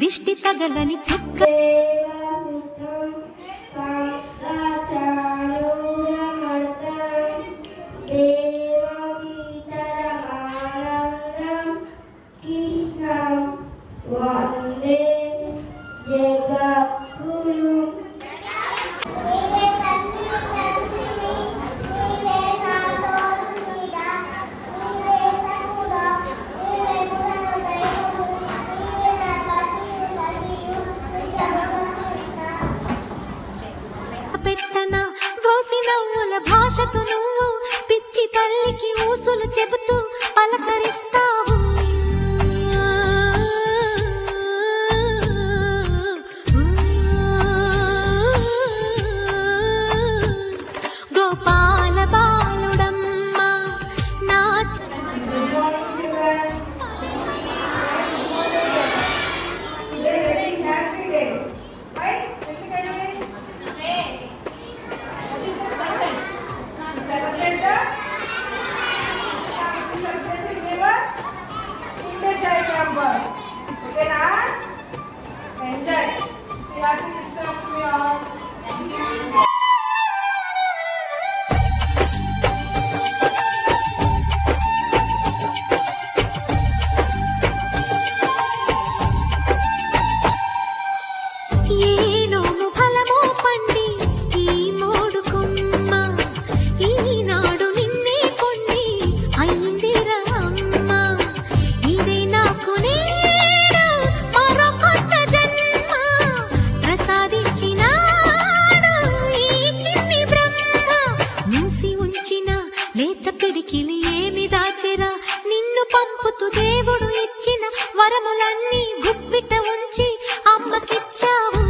దిష్టి తగలని చుక్క పెట్టనా బోసి నవ్వుల భాషతో నువ్వు పిచ్చి తల్లికి ఊసులు చెబుతూ పలకరిస్తావు. గోపాల బాలుడమ్మ నా ఏలోను ఫలమో పండి ఈ మోడు కొమ్మ ఈనాడు నిన్నే కొన్ని అయిందిరా అమ్మ. ఇదే నాకు నేడు మరో కొత్త జన్మ ప్రసాదించినాడు ఈ చిన్ని బ్రహ్మ. మూసి ఉంచిన లేత పిడికిలి ఏమి దాచెరా నిన్ను పంపుతూ దేవుడు ఇచ్చిన వరములన్నీ గుప్పిట ఉంచి అమ్మకిచ్చావు.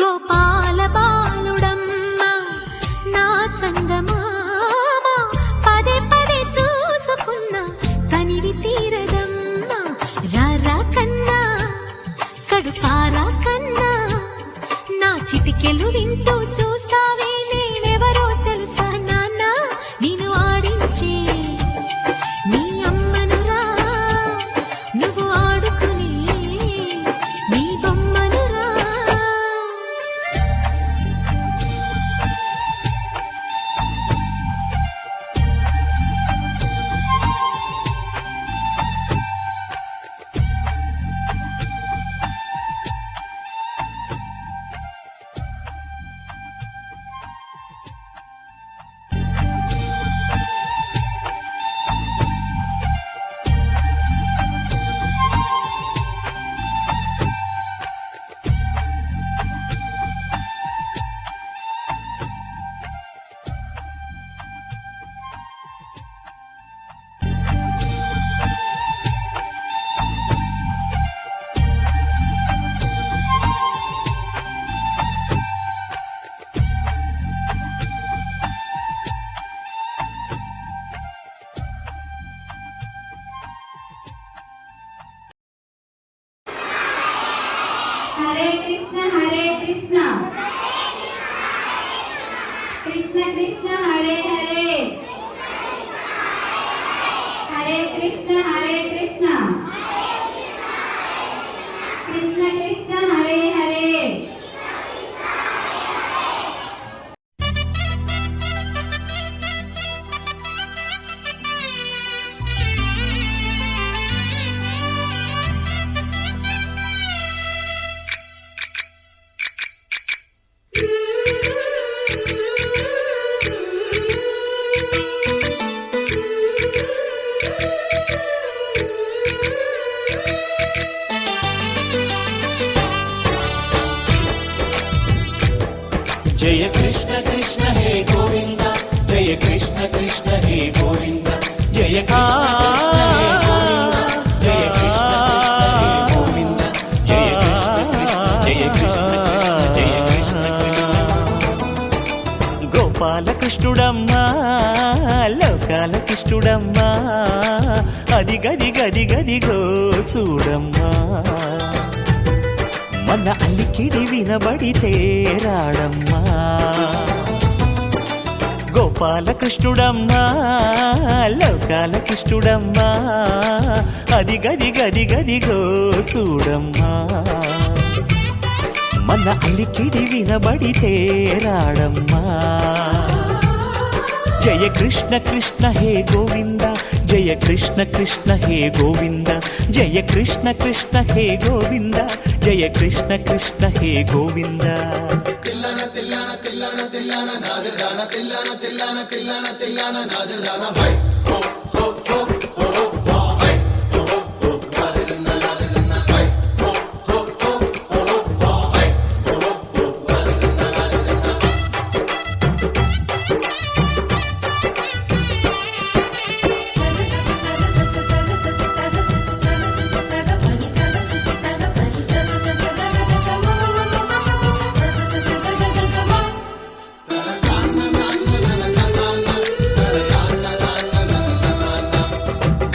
గోపాల బాలుడమ్మ నా చందమామ పదే పదే చూసుకున్న కనివి తీరదమ్మ. రారా కన్నా కడుపారా కన్నా నా చిటికెలు వింటూ చూస్తావే నేనెవరో తెలుసా నాన్న నేను ఆడించే నీ అమ్మనురా నువ్వు ఆడుకుని నీ బొమ్మనురా. హరే కృష్ణ కృష్ణ కృష్ణ హరే హరే హరే కృష్ణ కృష్ణ కృష్ణ హరే హరే. जय कृष्ण कृष्ण हे गोविंद जय कृष्ण कृष्ण हे गोविंद जय कृष्ण कृष्ण हे गोविंद जय कृष्ण कृष्ण हे गोविंद जय कृष्ण कृष्ण जय कृष्ण कृष्ण गोपाल कृष्णुडम्मा लोकाल कृष्णुडम्मा अदि गदि गदि गदिगो చూడమ్మా మన అల్లికిడి వినబడితే రాడమ్మా గోపాలకృష్ణుడమ్మా లోకాల కృష్ణుడమ్మా అది గది గది గదిగో చూడమ్మా మన అలికిడి వినబడితే రాడమ్మా జయ కృష్ణ కృష్ణ హే గోవింద జయ కృష్ణ కృష్ణ హే గోవింద జయ కృష్ణ కృష్ణ హే గోవింద జయ కృష్ణ కృష్ణ హే గోవింద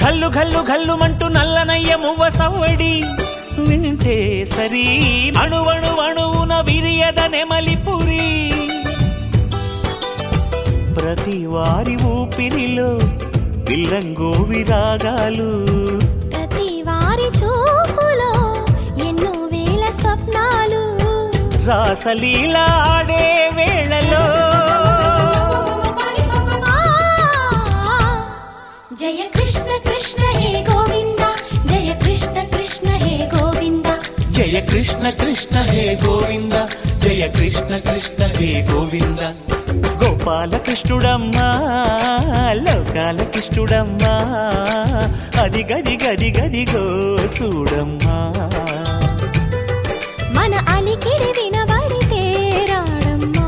ఘల్లు ఘల్లు ఘల్లుమంటూ నల్లనయ్య మువ్వ సవ్వడి వింటే సరి అణువణు అణువున విరియద నెమలిపురి ప్రతి వారి ఊపిరిలో పిల్లంగో విరాగాలు ప్రతి వారి చూపులో ఎన్నో వేల స్వప్నాలు రాసలీల ఆడే వేళలో జయ కృష్ణ కృష్ణ హే గోవింద జయ కృష్ణ కృష్ణ హే గోవింద జయ కృష్ణ కృష్ణ హే గోవింద జయ కృష్ణ కృష్ణ హే గోవింద గోపాలకృష్ణుడమ్మా లోకాల కృష్ణుడమ్మా అది గది గది గదిగో చూడమ్మా మన అలికిడి వినబడితే రాడమ్మా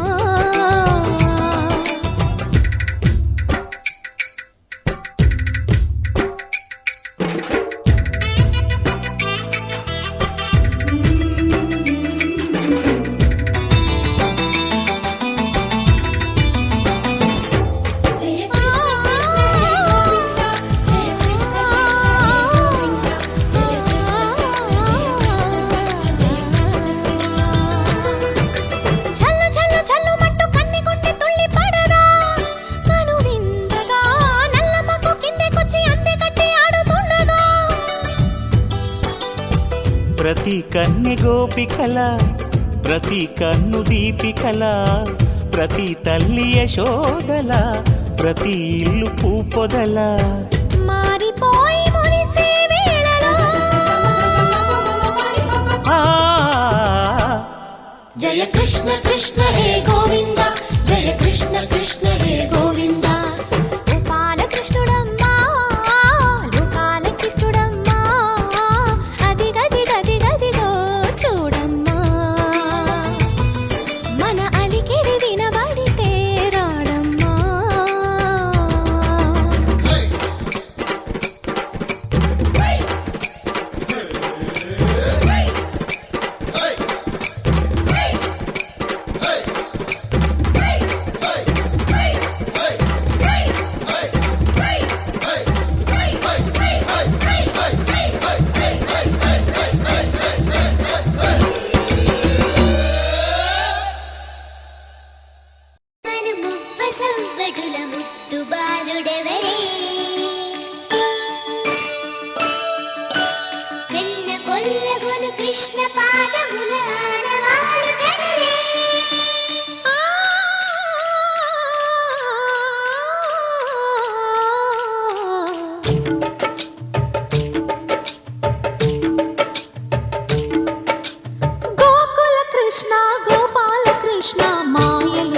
ప్రతి కన్నె గోపికల ప్రతి కన్ను దీపికల ప్రతి తల్లి యశోదల ప్రతి ఇల్లు పూపొదల మారిపోయి మురిసే వేళలో జయ కృష్ణ కృష్ణ హే గోవింద జయ కృష్ణ కృష్ణ హే గోవింద గోపాలకృష్ణుడమ్మా లోకాల కృష్ణుడమ్మా అది గది గది గదిగో చూడమ్మా మన అలికిడి వినబడితే రాడమ్మా సవ్వడుల ముత్తు బాలుడెవరే వెన్న కొల్లగొను కృష్ణ పాదముల ఆడవారు కదరే గోకుల కృష్ణ గోపాల కృష్ణ మాయలు